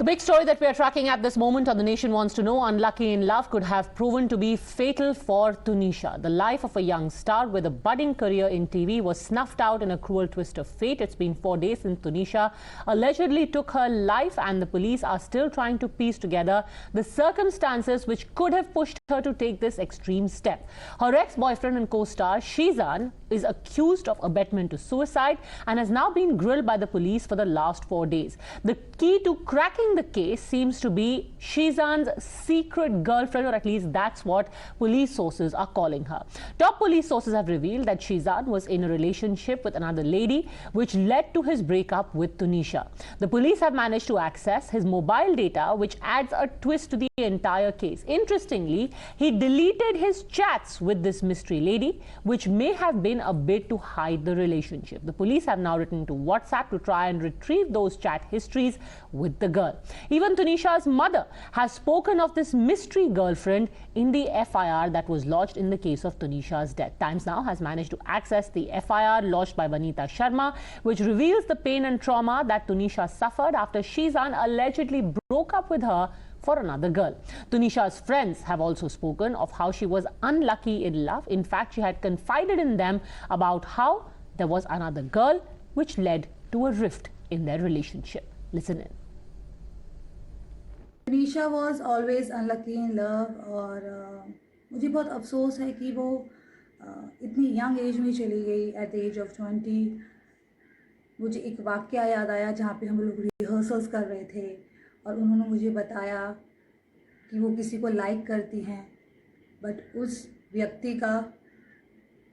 The big story that we are tracking at this moment on The Nation Wants to Know, unlucky in love could have proven to be fatal for Tunisha. The life of a young star with a budding career in TV was snuffed out in a cruel twist of fate. It's been 4 days since Tunisha allegedly took her life, and the police are still trying to piece together the circumstances which could have pushed her to take this extreme step. Her ex-boyfriend and co-star Sheezan is accused of abetment to suicide and has now been grilled by the police for the last 4 days. The key to cracking the case seems to be Sheezan's secret girlfriend, or at least that's what police sources are calling her. Top police sources have revealed that Sheezan was in a relationship with another lady, which led to his breakup with Tunisha. The police have managed to access his mobile data, which adds a twist to the entire case. Interestingly, he deleted his chats with this mystery lady, which may have been a bit to hide the relationship. The police have now written to WhatsApp to try and retrieve those chat histories with the girl. Even Tunisha's mother has spoken of this mystery girlfriend in the FIR that was lodged in the case of Tunisha's death. Times now has managed to access the FIR lodged by Tunisha Sharma, which reveals the pain and trauma that Tunisha suffered after Sheezan allegedly broke up with her for another girl. Tunisha's friends have also spoken of how she was unlucky in love. In fact, she had confided in them about how there was another girl, which led to a rift in their relationship. Listen in. Tunisha was always unlucky in love, और मुझे बहुत अफसोस है कि वो इतनी young age में चली गई एट द एज ऑफ 20। मुझे एक वाक़या याद आया जहाँ पे हम लोग रिहर्सल्स कर रहे थे और उन्होंने मुझे बताया कि वो किसी को लाइक करती हैं, बट उस व्यक्ति का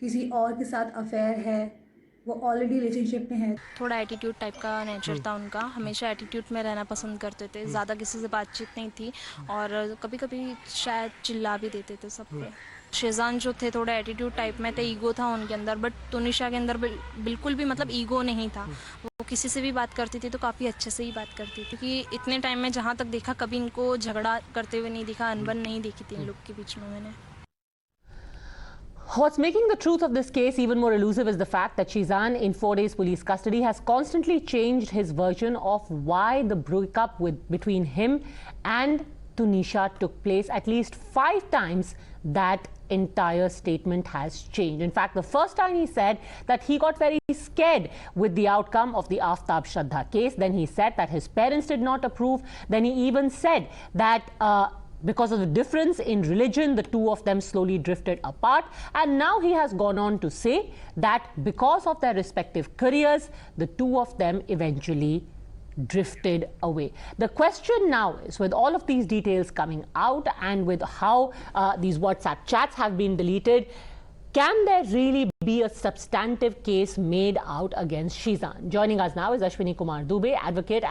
किसी और के साथ अफेयर है, वो ऑलरेडी रिलेशनशिप में है। थोड़ा एटीट्यूड टाइप का नेचर था उनका, हमेशा एटीट्यूड में रहना पसंद करते थे, ज़्यादा किसी से बातचीत नहीं थी और कभी कभी शायद चिल्ला भी देते थे सब पे। शेज़ान जो थे थोड़ा एटीट्यूड टाइप में थे, ईगो था उनके अंदर, बट तुनिशा के अंदर बिल्कुल भी मतलब ईगो नहीं था। वो किसी से भी बात करती थी तो काफ़ी अच्छे से ही बात करती थी, क्योंकि इतने टाइम में जहाँ तक देखा कभी इनको झगड़ा करते हुए नहीं दिखा, अनबन नहीं देखी थी इन लोग के बीच में मैंने। What's making the truth of this case even more elusive is the fact that Sheezan, in 4 days police custody, has constantly changed his version of why the breakup between him and Tunisha took place. At least 5 times that entire statement has changed. In fact, the first time he said that he got very scared with the outcome of the Aftab Shraddha case. Then he said that his parents did not approve. Then he even said that because of the difference in religion, the two of them slowly drifted apart. And now he has gone on to say that because of their respective careers, the two of them eventually drifted away. The question now is, with all of these details coming out and with how these WhatsApp chats have been deleted, can there really be a substantive case made out against Sheezan? Joining us now is Ashwini Kumar Dubey, advocate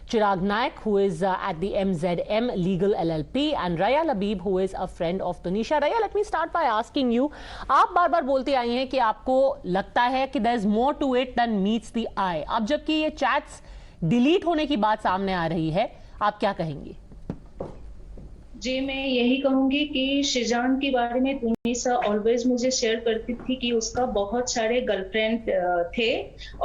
Chirag Naik, who is at the MZM Legal LLP, and Rayya Labib, who is a friend of Tunisha. Rayya, let me start by asking you, आप बार-बार बोलते आई हैं कि आपको लगता है कि there is more to it than meets the eye. अब जबकि ये chats डिलीट होने की बात सामने आ रही है, आप क्या कहेंगी? जी, मैं यही कहूंगी कि शीजान के बारे में तुनिशा ऑलवेज मुझे शेयर करती थी कि उसका बहुत सारे गर्लफ्रेंड थे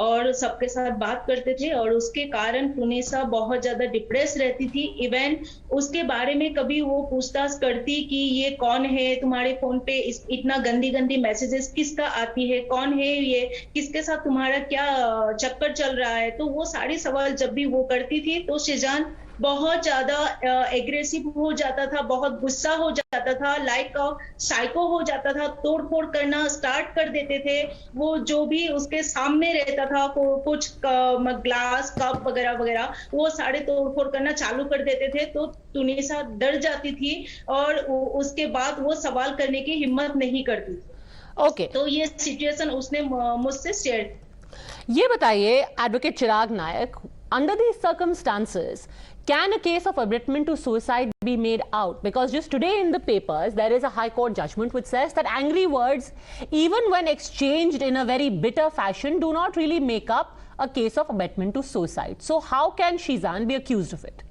और सबके साथ बात करते थे और उसके कारण तुनिशा बहुत ज्यादा डिप्रेस रहती थी। इवन उसके बारे में कभी वो पूछताछ करती कि ये कौन है, तुम्हारे फोन पे इतना गंदी गंदी मैसेजेस किसका आती है, कौन है ये, किसके साथ तुम्हारा क्या चक्कर चल रहा है। तो वो सारे सवाल जब भी वो करती थी तो शीजान बहुत ज्यादा एग्रेसिव हो जाता था, बहुत गुस्सा हो जाता था, लाइक साइको हो जाता था, तोड़फोड़ करना स्टार्ट कर देते थे। वो जो भी उसके सामने रहता था, कुछ ग्लास कप वगैरह वगैरह, वो सारे तोड़फोड़ करना चालू कर देते थे। तो तुनिशा डर जाती थी और उसके बाद वो सवाल करने की हिम्मत नहीं करती थी। ओके, तो ये सिचुएशन उसने मुझसे शेयर। ये बताइए advocate Chirag Nayak, under these circumstances, can a case of abetment to suicide be made out? Because just today in the papers, there is a High Court judgment which says that angry words, even when exchanged in a very bitter fashion, do not really make up a case of abetment to suicide. So how can Sheezan be accused of it?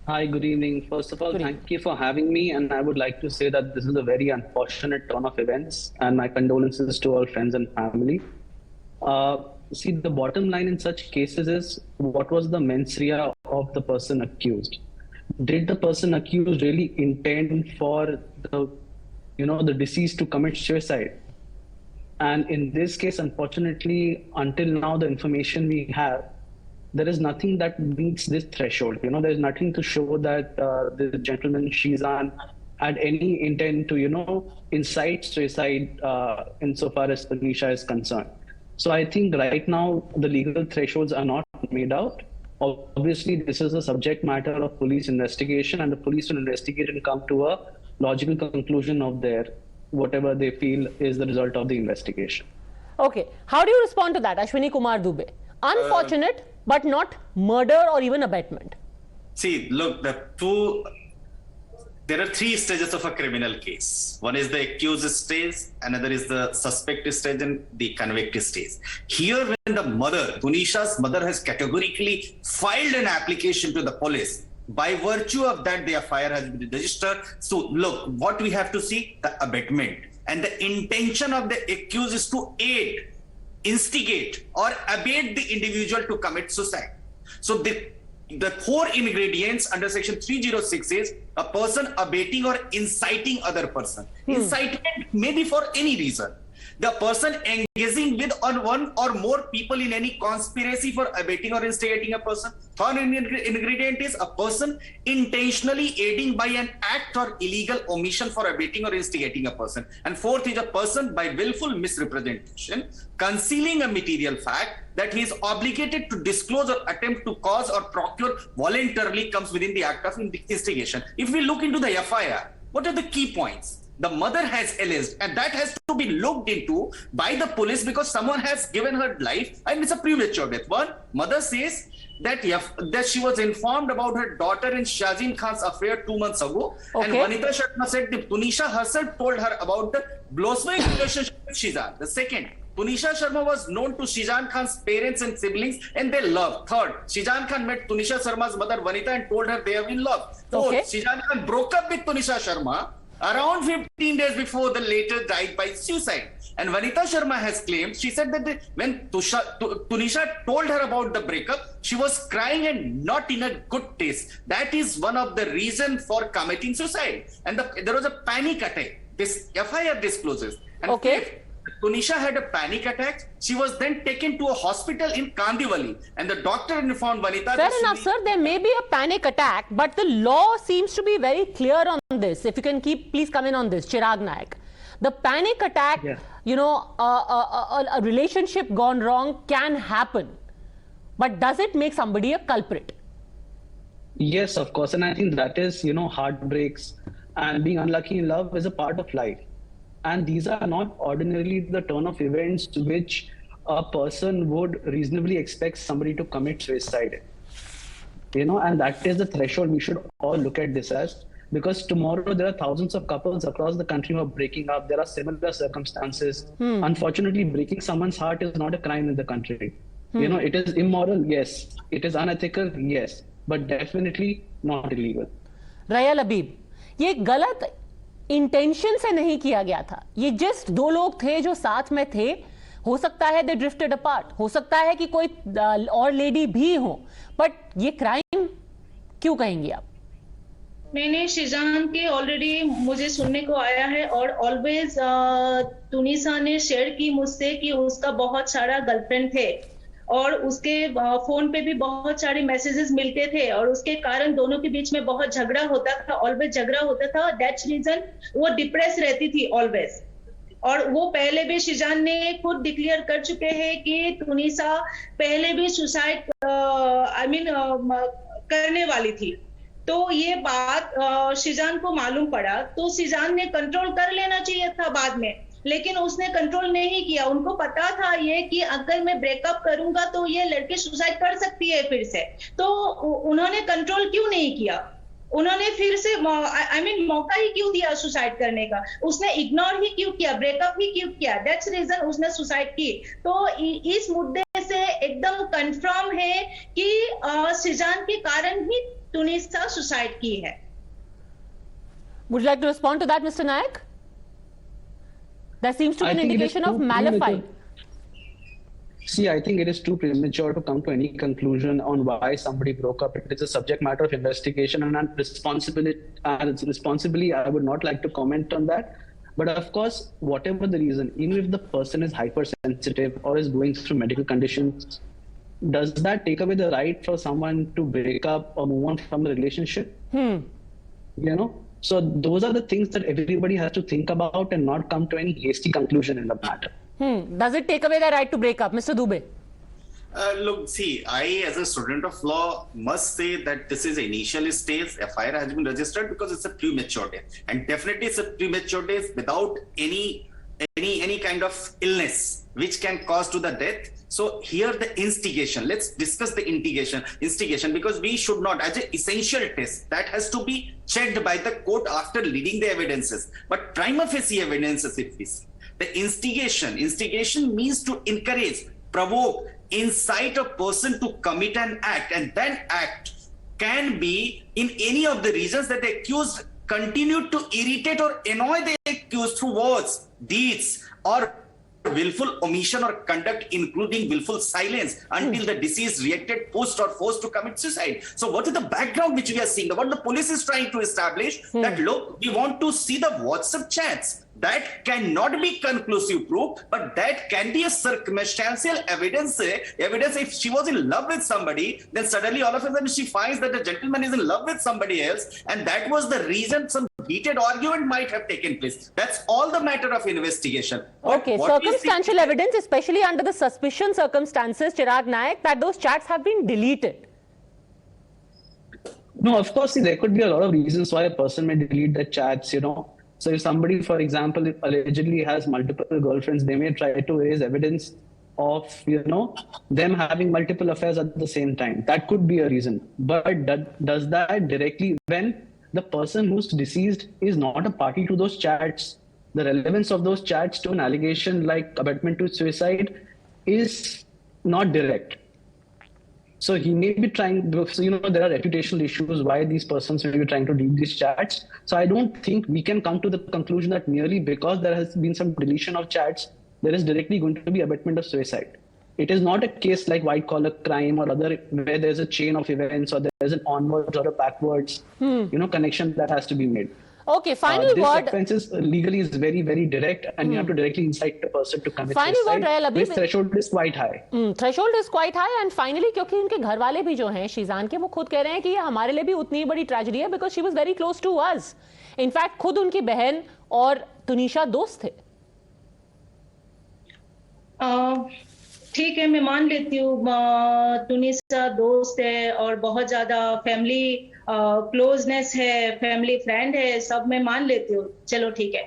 Hi, good evening. First of all, thank you for having me. And I would like to say that this is a very unfortunate turn of events, and my condolences to all friends and family. see, the bottom line in such cases is what was the mens rea of the person accused? Did the person accused really intend for the deceased to commit suicide? And in this case, unfortunately, until now, the information we have, there is nothing that meets this threshold. There is nothing to show that the gentleman Sheezan had any intent to, incite suicide insofar as Tunisha is concerned. So I think right now the legal thresholds are not made out. Obviously, this is a subject matter of police investigation, and the police will investigate and come to a logical conclusion of whatever they feel is the result of the investigation. Okay. How do you respond to that, Ashwini Kumar Dubey? Unfortunate, but not murder or even abetment. See, look, there are three stages of a criminal case. One is the accused stage, another is the suspect stage, and the convict stage. Here, when the mother, Tunisha's mother, has categorically filed an application to the police, by virtue of that, the FIR has been registered. So, look, what we have to see, the abetment. And the intention of the accused is to aid, instigate, or abet the individual to commit suicide. So, the core ingredients under section 306 is a person abetting or inciting other person. Incitement may be for any reason. The person engaging with one or more people in any conspiracy for abetting or instigating a person. Third ingredient is a person intentionally aiding by an act or illegal omission for abetting or instigating a person. And fourth is a person by willful misrepresentation, concealing a material fact that he is obligated to disclose or attempt to cause or procure voluntarily comes within the act of instigation. If we look into the FIR, what are the key points? The mother has alleged, and that has to be looked into by the police because someone has given her life and it's a premature death. One, mother says that she was informed about her daughter and Sheezan Khan's affair 2 months ago. Okay. And Vanita Sharma said that Tunisha herself told her about the blossoming relationship with Sheezan. The second, Tunisha Sharma was known to Sheezan Khan's parents and siblings and they loved. Third, Sheezan Khan met Tunisha Sharma's mother Vanita and told her they have been loved. Fourth, Sheezan Khan broke up with Tunisha Sharma around 15 days before the later died by suicide. And Vanita Sharma has claimed, she said that when Tunisha told her about the breakup, she was crying and not in a good taste. That is one of the reasons for committing suicide. And there was a panic attack. This FIR discloses. And fifth, Tunisha had a panic attack. She was then taken to a hospital in Kandivali, and the doctor informed Vanita. Fair enough, sir. There may be a panic attack, but the law seems to be very clear on this. If you can please come in on this, Chirag Naik. The panic attack, a relationship gone wrong can happen, but does it make somebody a culprit? Yes, of course, and I think that is, heartbreaks and being unlucky in love is a part of life. And these are not ordinarily the turn of events which a person would reasonably expect somebody to commit suicide. And that is the threshold we should all look at this as, because tomorrow there are thousands of couples across the country who are breaking up. There are similar circumstances. Unfortunately, breaking someone's heart is not a crime in the country. It is immoral, yes. It is unethical, yes. But definitely not illegal. Rayya Labib, ये गलत intention से नहीं किया गया था. ये just दो लोग थे जो साथ में थे. हो सकता है दे ड्रिफ्टेड अपार्ट, हो सकता है कि कोई और लेडी भी हो, बट ये क्राइम क्यों कहेंगे आप? मैंने शीजान के ऑलरेडी मुझे सुनने को आया है और ऑलवेज तुनिसा ने शेयर की मुझसे कि उसका बहुत सारा गर्लफ्रेंड थे और उसके फोन पे भी बहुत सारे मैसेजेस मिलते थे और उसके कारण दोनों के बीच में बहुत झगड़ा होता था, ऑलवेज झगड़ा होता था. दैट्स रीजन वो डिप्रेस रहती थी ऑलवेज. और वो पहले भी शीजान ने खुद डिक्लेयर कर चुके हैं कि तुनिसा पहले भी सुसाइड करने वाली थी. तो ये बात शीजान को मालूम पड़ा तो शीजान ने कंट्रोल कर लेना चाहिए था बाद में, लेकिन उसने कंट्रोल नहीं किया. उनको पता था ये कि अगर मैं ब्रेकअप करूंगा तो ये लड़की सुसाइड कर सकती है फिर से, तो उन्होंने कंट्रोल क्यों नहीं किया? उन्होंने फिर से मौका ही क्यों दिया सुसाइड करने का? उसने इग्नोर ही क्यों किया, ब्रेकअप ही क्यों किया? दैट्स रीजन उसने सुसाइड की. तो इस मुद्दे से एकदम कंफर्म है कि शीजान के कारण ही तुनिसा सुसाइड की है. Would you like to respond to that, Mr. Naik? There seems to be an indication of malafide. See, I think it is too premature to come to any conclusion on why somebody broke up. It is a subject matter of investigation, and responsibly, I would not like to comment on that. But of course, whatever the reason, even if the person is hypersensitive or is going through medical conditions, does that take away the right for someone to break up or move on from a relationship? You know, so those are the things that everybody has to think about and not come to any hasty conclusion in the matter. Does it take away the right to break up, Mr. Dubey? Look, see, I as a student of law must say that this is an initial stage. FIR has been registered because it's a premature death, and definitely it's a premature death without any kind of illness which can cause to the death. So here the instigation, let's discuss the instigation, because we should not, as an essential test, that has to be checked by the court after reading the evidences. But prima facie evidences, if we see, the instigation means to encourage, provoke, incite a person to commit an act, and that act can be in any of the reasons that the accused continued to irritate or annoy the accused through words, deeds, or willful omission or conduct, including willful silence, until the deceased reacted, pushed or forced to commit suicide. So what is the background which we are seeing? What the police is trying to establish, that look, we want to see the WhatsApp chats. That cannot be conclusive proof, but that can be a circumstantial evidence. If she was in love with somebody, then suddenly all of a sudden she finds that the gentleman is in love with somebody else, and that was the reason some heated argument might have taken place. That's all the matter of investigation. Okay, circumstantial evidence, especially under the suspicion circumstances, Chirag Naik, that those chats have been deleted. No, of course, see, there could be a lot of reasons why a person may delete the chats, you know. So if somebody, for example, allegedly has multiple girlfriends, they may try to raise evidence of, you know, them having multiple affairs at the same time. That could be a reason. But does that directly, when the person who's deceased is not a party to those chats, the relevance of those chats to an allegation like abetment to suicide is not direct. So he may be trying, so, you know, there are reputational issues why these persons may be trying to delete these chats. So I don't think we can come to the conclusion that merely because there has been some deletion of chats, there is directly going to be abetment of suicide. It is not a case like white collar crime or other where there's a chain of events or there's an onwards or a backwards, you know, connection that has to be made. Okay, final word. This offense is legally is very, very direct, and you have to directly incite the person to commit final suicide. Word, Rayya Labib. This threshold is quite high. Threshold is quite high, and finally, क्योंकि उनके घर वाले भी जो हैं शीजान के, वो खुद कह रहे हैं कि ये हमारे लिए भी उतनी बड़ी ट्रेजेडी है, because she was very close to us. In fact, खुद उनकी बहन और तुनिशा दोस्त थे. ठीक है, मैं मान लेती हूँ तुनिशा दोस्त है और बहुत ज्यादा फैमिली क्लोजनेस है, फैमिली फ्रेंड है, सब मैं मान लेती हूँ, चलो ठीक है।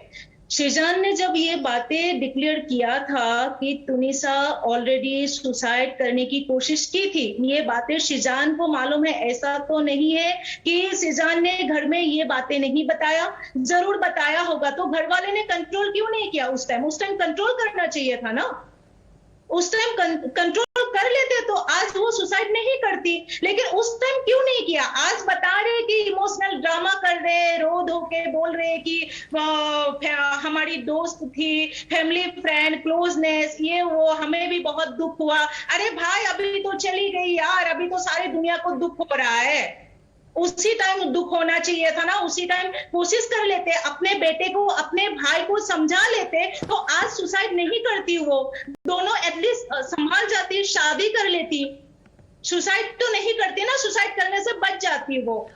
शीजान ने जब ये बातें डिक्लेयर किया था कि तुनिशा ऑलरेडी सुसाइड करने की कोशिश की थी, ये बातें शीजान को मालूम है, ऐसा तो नहीं है कि शीजान ने घर में ये बातें नहीं बताया, जरूर बताया होगा। तो घर वाले ने कंट्रोल क्यों नहीं किया उस टाइम कंट्रोल करना चाहिए था ना, उस टाइम कंट्रोल कर लेते तो आज वो सुसाइड नहीं करती, लेकिन उस टाइम क्यों नहीं किया? आज बता रहे कि इमोशनल ड्रामा कर रहे, रो धो के बोल रहे कि हमारी दोस्त थी, फैमिली फ्रेंड, क्लोजनेस, ये वो, हमें भी बहुत दुख हुआ। अरे भाई, अभी तो चली गई यार, अभी तो सारी दुनिया को दुख हो रहा है। उसी टाइम दुख होना चाहिए था ना, उसी टाइम कोशिश कर लेते, अपने बेटे को, अपने भाई को समझा लेते, तो आज सुसाइड नहीं करती वो, दोनों एटलीस्ट संभाल जाती, शादी कर लेती। सुसाइड तो नहीं करती ना, सुसाइड करने से बच जाती वो,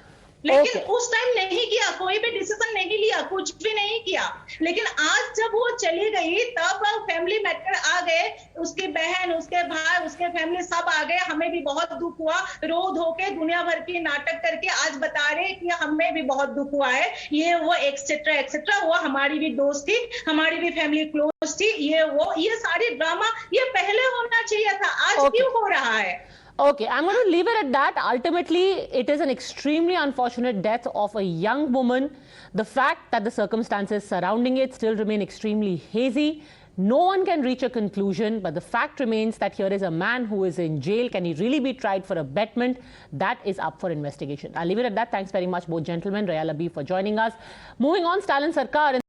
लेकिन उस टाइम नहीं किया, कोई भी डिसीजन नहीं लिया, कुछ भी नहीं किया। लेकिन आज जब वो चली गई तब फैमिली मैटर आ गए, उसकी बहन, उसके भाई, उसके फैमिली सब आ गए, हमें भी बहुत दुख हुआ, रो धो के दुनिया भर की नाटक करके आज बता रहे कि हमें भी बहुत दुख हुआ है, ये वो एक्सेट्रा एक्सेट्रा, वो हमारी भी दोस्त थी, हमारी भी फैमिली क्लोज थी, ये वो, ये सारी ड्रामा ये पहले होना चाहिए था, आज क्यों हो रहा है? Okay, I'm going to leave it at that. Ultimately, it is an extremely unfortunate death of a young woman. The fact that the circumstances surrounding it still remain extremely hazy. No one can reach a conclusion, but the fact remains that here is a man who is in jail. Can he really be tried for abetment? That is up for investigation. I'll leave it at that. Thanks very much, both gentlemen. Rayya Labib for joining us. Moving on, Stalin Sarkar.